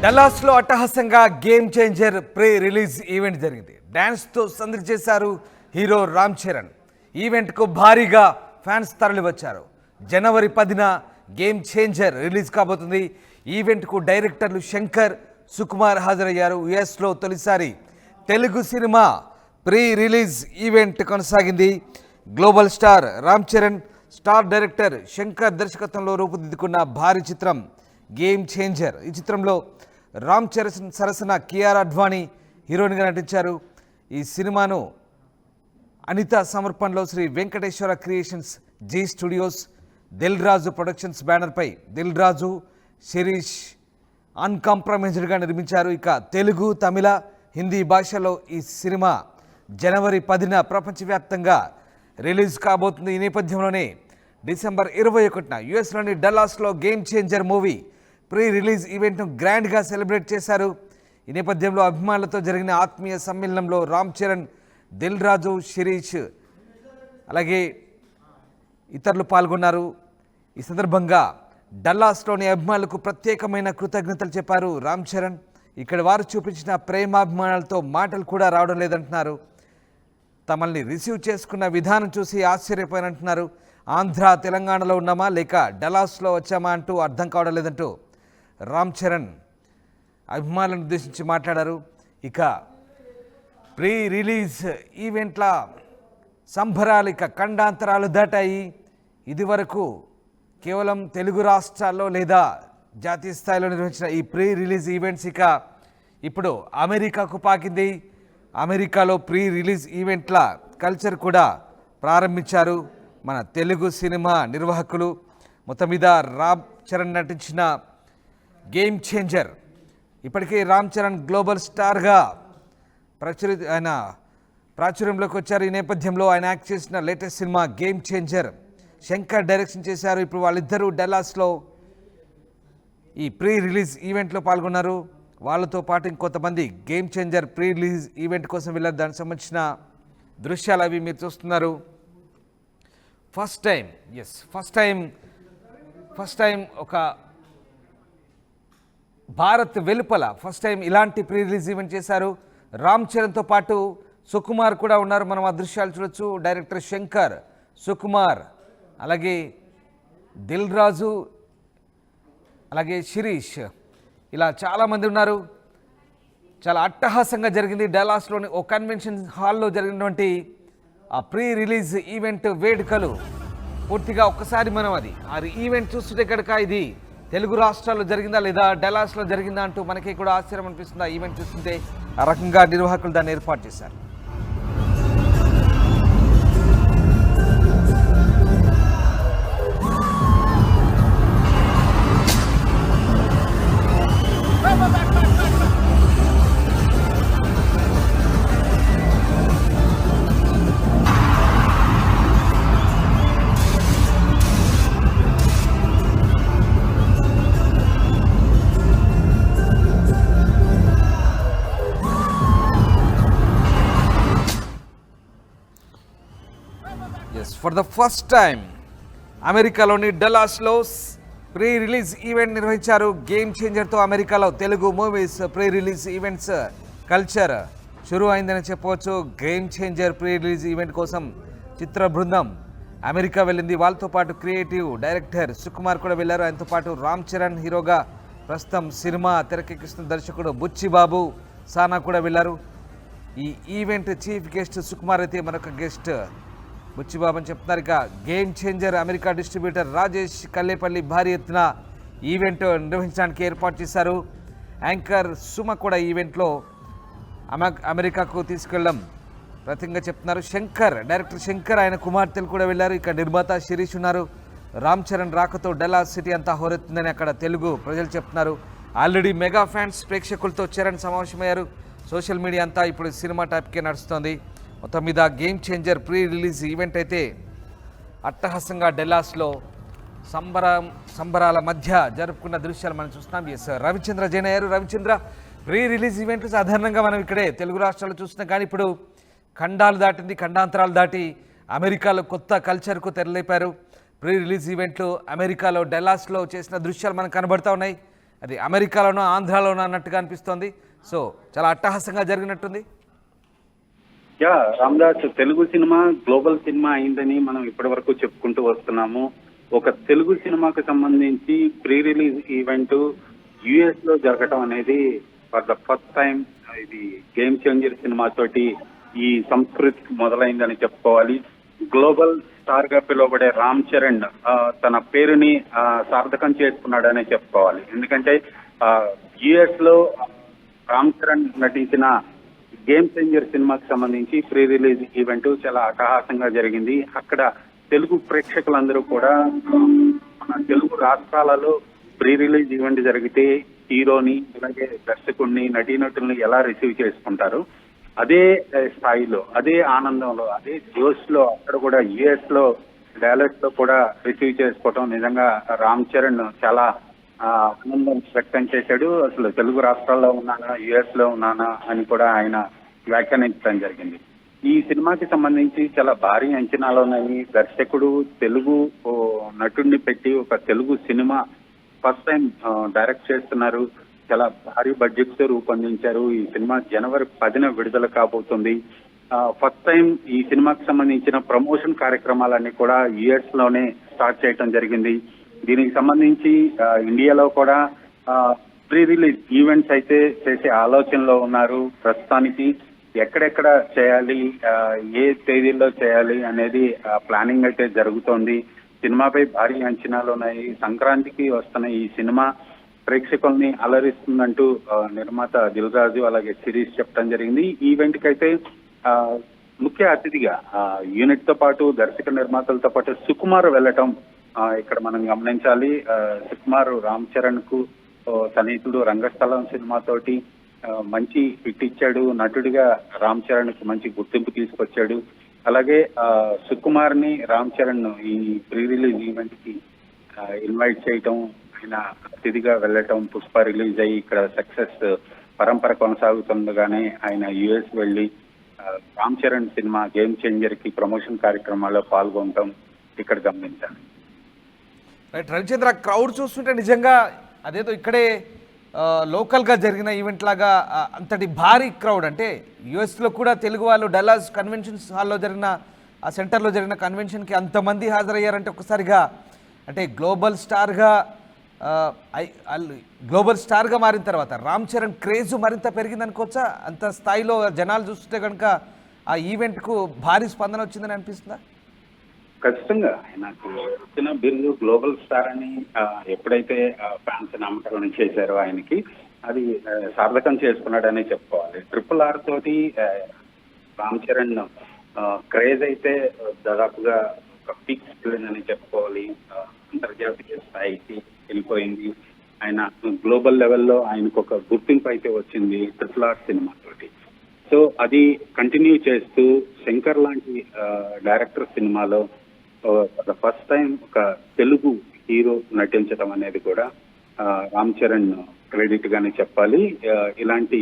డల్లాస్లో అట్టహాసంగా game changer pre release event జరిగింది. డ్యాన్స్తో సందడి చేశారు హీరో రామ్ చరణ్. ఈవెంట్కు భారీగా ఫ్యాన్స్ తరలివచ్చారు. జనవరి 10న గేమ్ చేంజర్ రిలీజ్ కాబోతుంది. ఈవెంట్కు డైరెక్టర్లు శంకర్, సుకుమార్ హాజరయ్యారు. యుఎస్లో తొలిసారి Telugu cinema pre release event కొనసాగింది. Global star Ram Charan, star director Shankar దర్శకత్వంలో రూపుదిద్దుకున్న భారీ చిత్రం గేమ్ చేంజర్. ఈ చిత్రంలో రామ్ చరణ్ సరసన కియారా అడ్వాణి హీరోయిన్గా నటించారు. ఈ సినిమాను అనిత సమర్పణలో Sri Venkateswara creations, Zee studios, Dil Raju productions బ్యానర్పై దిల్ రాజు, శిరీష్ అన్కాంప్రమైజ్డ్గా నిర్మించారు. ఇక తెలుగు, తమిళ, హిందీ భాషలో ఈ సినిమా జనవరి 10న ప్రపంచవ్యాప్తంగా రిలీజ్ కాబోతుంది. ఈ నేపథ్యంలోనే డిసెంబర్ 21న యుఎస్లోని డల్లాస్లో Game Changer movie pre release ఈవెంట్ను గ్రాండ్గా సెలబ్రేట్ చేశారు. ఈ నేపథ్యంలో అభిమానులతో జరిగిన ఆత్మీయ సమ్మేళనంలో రామ్ చరణ్, దిల్ రాజు, శిరీష్ అలాగే ఇతరులు పాల్గొన్నారు. ఈ సందర్భంగా డల్లాస్లోని అభిమానులకు ప్రత్యేకమైన కృతజ్ఞతలు చెప్పారు రామ్ చరణ్. ఇక్కడ వారు చూపించిన ప్రేమాభిమానాలతో మాటలు కూడా రావడం లేదంటున్నారు. తమల్ని రిసీవ్ చేసుకున్న విధానం చూసి ఆశ్చర్యపోయినంటున్నారు. ఆంధ్ర, తెలంగాణలో ఉన్నామా లేక డల్లాస్లో వచ్చామా అంటూ అర్థం కావడం లేదంటూ రామ్ చరణ్ అభిమానులను ఉద్దేశించి మాట్లాడారు. ఇక ప్రీ రిలీజ్ ఈవెంట్ల సంబరాలు ఇక ఖండాంతరాలు దాటాయి. ఇదివరకు కేవలం తెలుగు రాష్ట్రాల్లో లేదా జాతీయ స్థాయిలో నిర్వహించిన ఈ ప్రీ రిలీజ్ ఈవెంట్స్ ఇక ఇప్పుడు అమెరికాకు పాకింది. అమెరికాలో ప్రీ రిలీజ్ ఈవెంట్ల కల్చర్ కూడా ప్రారంభించారు మన తెలుగు సినిమా నిర్వాహకులు. మొత్తం మీద రామ్ చరణ్ నటించిన గేమ్ చేంజర్ ఇప్పటికే రామ్ చరణ్ గ్లోబల్ స్టార్గా ప్రాచుర్యంలోకి వచ్చారు. ఈ నేపథ్యంలో ఆయన యాక్ట్ చేసిన latest cinema game changer Shankar direction చేశారు. ఇప్పుడు వాళ్ళిద్దరూ డల్లాస్లో ఈ ప్రీ రిలీజ్ ఈవెంట్లో పాల్గొన్నారు. వాళ్ళతో పాటు ఇంకొంతమంది game changer pre release event కోసం వెళ్ళారు. దానికి సంబంధించిన దృశ్యాలు అవి మీరు చూస్తున్నారు. ఫస్ట్ టైం ఒక భారత్ వెలుపల ఫస్ట్ టైం ఇలాంటి ప్రీ రిలీజ్ ఈవెంట్ చేశారు. రామ్ చరణ్తో పాటు సుకుమార్ కూడా ఉన్నారు. మనం ఆ దృశ్యాలు చూడొచ్చు. డైరెక్టర్ శంకర్, సుకుమార్, అలాగే దిల్ రాజు, అలాగే శిరీష్, ఇలా చాలామంది ఉన్నారు. చాలా అట్టహాసంగా జరిగింది. డల్లాస్లోని ఓ కన్వెన్షన్ హాల్లో జరిగినటువంటి ఆ ప్రీ రిలీజ్ ఈవెంట్ వేడుకలు పూర్తిగా ఒక్కసారి మనం ఆ ఈవెంట్ చూస్తుంటే కనుక ఇది తెలుగు రాష్ట్రాల్లో జరిగిందా లేదా డల్లాస్లో జరిగిందా అంటూ మనకి కూడా ఆశ్చర్యం అనిపిస్తుంది. ఆ ఈవెంట్ చూస్తుంటే ఆ రకంగా నిర్వాహకులు దాన్ని ఏర్పాటు చేశారు. ఫర్ ద ఫస్ట్ టైం అమెరికాలోని డల్లాస్లో ప్రీ రిలీజ్ ఈవెంట్ నిర్వహించారు. గేమ్ చేంజర్తో అమెరికాలో Telugu movies pre release events culture షురూ అయిందని చెప్పవచ్చు. Game changer pre release event కోసం చిత్ర బృందం అమెరికా వెళ్ళింది. వాళ్ళతో పాటు క్రియేటివ్ డైరెక్టర్ సుకుమార్ కూడా వెళ్ళారు. ఆయనతో పాటు రామ్ చరణ్ హీరోగా ప్రస్తుతం సినిమా తెరకెక్కిస్తున్న దర్శకుడు బుచ్చిబాబు సానా కూడా వెళ్ళారు. ఈ ఈవెంట్ చీఫ్ గెస్ట్ సుకుమార్ అయితే మరొక గెస్ట్ బుచ్చిబాబు అని చెప్తున్నారు. ఇక game changer America distributor Rajesh Kallepalli భారీ ఎత్తున ఈవెంట్ నిర్వహించడానికి ఏర్పాటు చేశారు. యాంకర్ సుమ కూడా ఈవెంట్లో అమెరికాకు తీసుకెళ్ళడం ప్రతిగా చెప్తున్నారు. డైరెక్టర్ శంకర్, ఆయన కుమార్తెలు కూడా వెళ్ళారు. ఇక నిర్మాత శిరీష్ ఉన్నారు. రామ్ చరణ్ రాకతో డల్లాస్ సిటీ అంతా హోరెత్తుందని అక్కడ తెలుగు ప్రజలు చెప్తున్నారు. ఆల్రెడీ మెగా ఫ్యాన్స్ ప్రేక్షకులతో చరణ్ సమావేశమయ్యారు. సోషల్ మీడియా అంతా ఇప్పుడు సినిమా టాపికే నడుస్తోంది. మొత్తం మీద game changer pre release event అయితే అట్టహాసంగా డల్లాస్లో సంబరాల మధ్య జరుపుకున్న దృశ్యాలు మనం చూస్తున్నాం. రవిచంద్ర జైన్ అయ్యారు. రవిచంద్ర, ప్రీ రిలీజ్ ఈవెంట్లు సాధారణంగా మనం ఇక్కడే తెలుగు రాష్ట్రాల్లో చూస్తున్నాం, కానీ ఇప్పుడు ఖండాంతరాలు దాటి అమెరికాలో కొత్త కల్చర్కు తెరలేపారు. ప్రీ రిలీజ్ ఈవెంట్లు అమెరికాలో డల్లాస్లో చేసిన దృశ్యాలు మనకు కనబడతా ఉన్నాయి. అది అమెరికాలోనో ఆంధ్రాలోనో అన్నట్టుగా అనిపిస్తోంది. సో చాలా అట్టహాసంగా జరిగినట్టుంది. Yeah Ramadas, Telugu cinema global cinema అయిందని మనం ఇప్పటి వరకు చెప్పుకుంటూ వస్తున్నాము. ఒక తెలుగు సినిమాకు సంబంధించి ప్రీ రిలీజ్ ఈవెంట్ యుఎస్ లో జరగటం అనేది ఫర్ ద ఫస్ట్ టైం ఇది గేమ్ చేంజర్ సినిమా తోటి ఈ సంస్కృతి మొదలైందని చెప్పుకోవాలి. గ్లోబల్ స్టార్ గా పిలువబడే రామ్ చరణ్ తన పేరుని సార్థకం చేసుకున్నాడనే చెప్పుకోవాలి. ఎందుకంటే యుఎస్ లో రామ్ చరణ్ నటించిన గేమ్ చేంజర్ సినిమాకి సంబంధించి ప్రీ రిలీజ్ ఈవెంట్ చాలా అట్టహాసంగా జరిగింది. అక్కడ తెలుగు ప్రేక్షకులందరూ కూడా మన తెలుగు రాష్ట్రాలలో ప్రీ రిలీజ్ ఈవెంట్ జరిగితే హీరోని అలాగే దర్శకుడిని నటీనటుల్ని ఎలా రిసీవ్ చేసుకుంటారు, అదే స్థాయిలో అదే ఆనందంలో అదే జోష్ లో అక్కడ కూడా యుఎస్ లో డాలస్ లో కూడా రిసీవ్ చేసుకోవటం నిజంగా రామ్ చరణ్ చాలా ఆనందం వ్యక్తం చేశాడు. అసలు తెలుగు రాష్ట్రాల్లో ఉన్నానా యుఎస్ లో ఉన్నానా అని కూడా ఆయన వ్యాఖ్యానించడం జరిగింది. ఈ సినిమాకి సంబంధించి చాలా భారీ అంచనాలు ఉన్నాయి. దర్శకుడు తెలుగు నటుడిని పెట్టి ఒక Telugu cinema first time direct చేస్తున్నారు. చాలా భారీ బడ్జెట్ తో రూపొందించారు. ఈ సినిమా జనవరి 10న విడుదల కాబోతుంది. ఫస్ట్ టైం ఈ సినిమాకి సంబంధించిన ప్రమోషన్ కార్యక్రమాలన్నీ కూడా యుఎస్ లోనే స్టార్ట్ చేయడం జరిగింది. దీనికి సంబంధించి ఇండియాలో కూడా ప్రీ రిలీజ్ ఈవెంట్స్ అయితే చేసే ఆలోచనలో ఉన్నారు. ప్రస్తుతానికి ఎక్కడెక్కడ చేయాలి, ఏ తేదీల్లో చేయాలి అనేది ప్లానింగ్ అయితే జరుగుతోంది. సినిమాపై భారీ అంచనాలు ఉన్నాయి. సంక్రాంతికి వస్తున్న ఈ సినిమా ప్రేక్షకుల్ని అలరిస్తుందంటూ నిర్మాత దిల్ రాజు అలాగే సిరీస్ చెప్పడం జరిగింది. ఈ ఈవెంట్ కి అయితే ముఖ్య అతిథిగా యూనిట్ తో పాటు దర్శక నిర్మాతలతో పాటు సుకుమార్ వెళ్ళటం ఇక్కడ మనం గమనించాలి. సుకుమార్ రామ్ చరణ్ కు సన్నిహితుడు. రంగస్థలం సినిమాతోటి మంచి హిట్ ఇచ్చాడు. నటుడిగా రామ్ చరణ్ కు మంచి గుర్తింపు తీసుకొచ్చాడు. అలాగే సుకుమార్ ని రామ్ చరణ్ ఈ ప్రీ రిలీజ్ ఈవెంట్ కి ఇన్వైట్ చేయటం, ఆయన అతిథిగా వెళ్ళటం, పుష్ప రిలీజ్ అయ్యి ఇక్కడ సక్సెస్ పరంపర కొనసాగుతుండగానే ఆయన యుఎస్ వెళ్లి Ram Charan cinema game changer కి ప్రమోషన్ కార్యక్రమాల్లో పాల్గొనటం ఇక్కడ గమనించాలి. రైట్ రవిచంద్ర, క్రౌడ్ చూస్తుంటే నిజంగా అదేదో ఇక్కడే లోకల్గా జరిగిన ఈవెంట్ లాగా అంతటి భారీ క్రౌడ్. అంటే యుఎస్లో కూడా తెలుగు వాళ్ళు డల్లాస్ కన్వెన్షన్ హాల్లో జరిగిన ఆ సెంటర్లో జరిగిన కన్వెన్షన్కి అంతమంది హాజరయ్యారంటే ఒకసారిగా అంటే గ్లోబల్ స్టార్గా మారిన తర్వాత రామ్ చరణ్ క్రేజ్ మరింత పెరిగింది అనుకోవచ్చా? అంత స్థాయిలో జనాలు చూస్తుంటే కనుక ఆ ఈవెంట్కు భారీ స్పందన వచ్చిందని అనిపిస్తుందా? ఖచ్చితంగా ఆయనకు వచ్చిన బిరుదు గ్లోబల్ స్టార్ అని ఎప్పుడైతే ఫ్యాన్స్ నామకరణం చేశారో ఆయనకి అది సార్థకం చేసుకున్నాడనే చెప్పుకోవాలి. RRR తోటి రామ్ చరణ్ క్రేజ్ అయితే దాదాపుగా ఒక పీక్స్ వెళ్ళిందని చెప్పుకోవాలి. అంతర్జాతీయ స్థాయికి వెళ్ళిపోయింది. ఆయన గ్లోబల్ లెవెల్లో ఆయనకు ఒక గుర్తింపు అయితే వచ్చింది RRR సినిమా తోటి. సో అది కంటిన్యూ చేస్తూ శంకర్ లాంటి డైరెక్టర్ సినిమాలో ఫస్ట్ టైం ఒక తెలుగు హీరో నటించడం అనేది కూడా రామ్ చరణ్ క్రెడిట్ గానే చెప్పాలి. ఇలాంటి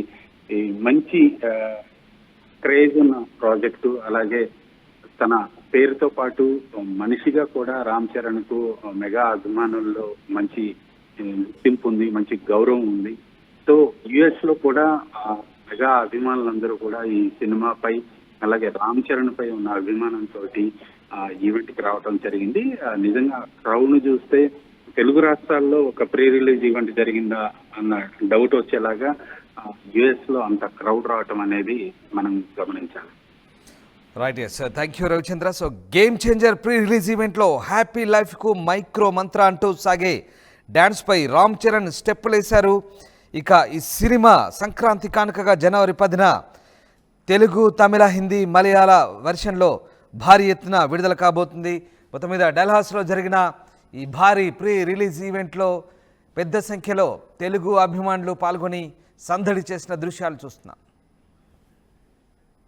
మంచి క్రేజ్ ఉన్న ప్రాజెక్టు, అలాగే తన పేరుతో పాటు మనిషిగా కూడా రామ్ చరణ్ కు మెగా అభిమానుల్లో మంచి గుర్తింపు ఉంది, మంచి గౌరవం ఉంది. సో యుఎస్ లో కూడా మెగా అభిమానులందరూ కూడా ఈ సినిమాపై అలాగే రామ్ చరణ్ పై ఉన్న అభిమానంతో ఈవెంట్ కి రావడం జరిగింది. నిజంగా క్రౌడ్ ను చూస్తే తెలుగు రాష్ట్రాల్లో ఒక ప్రీ రిలీజ్ ఈవెంట్ జరిగిందా అన్న డౌట్ వచ్చేలాగా యుఎస్ లో అంత క్రౌడ్ రావటం అనేది మనం గమనించాలి. Right, yes, thank you Ravichandra. So game changer pre release ఈవెంట్లో హ్యాపీ లైఫ్కు మైక్రో మంత్ర అంటూ సాగే డ్యాన్స్పై రామ్ చరణ్ స్టెప్పులు వేశారు. ఇక ఈ సినిమా సంక్రాంతి కానుకగా జనవరి 10న తెలుగు, తమిళ, హిందీ, మలయాళ వెర్షన్లో భారీ ఎత్తున విడుదల కాబోతుంది. మొత్తం మీద డల్హాస్లో జరిగిన ఈ భారీ ప్రీ రిలీజ్ ఈవెంట్లో పెద్ద సంఖ్యలో తెలుగు అభిమానులు పాల్గొని సందడి చేసిన దృశ్యాలు చూస్తున్నాం.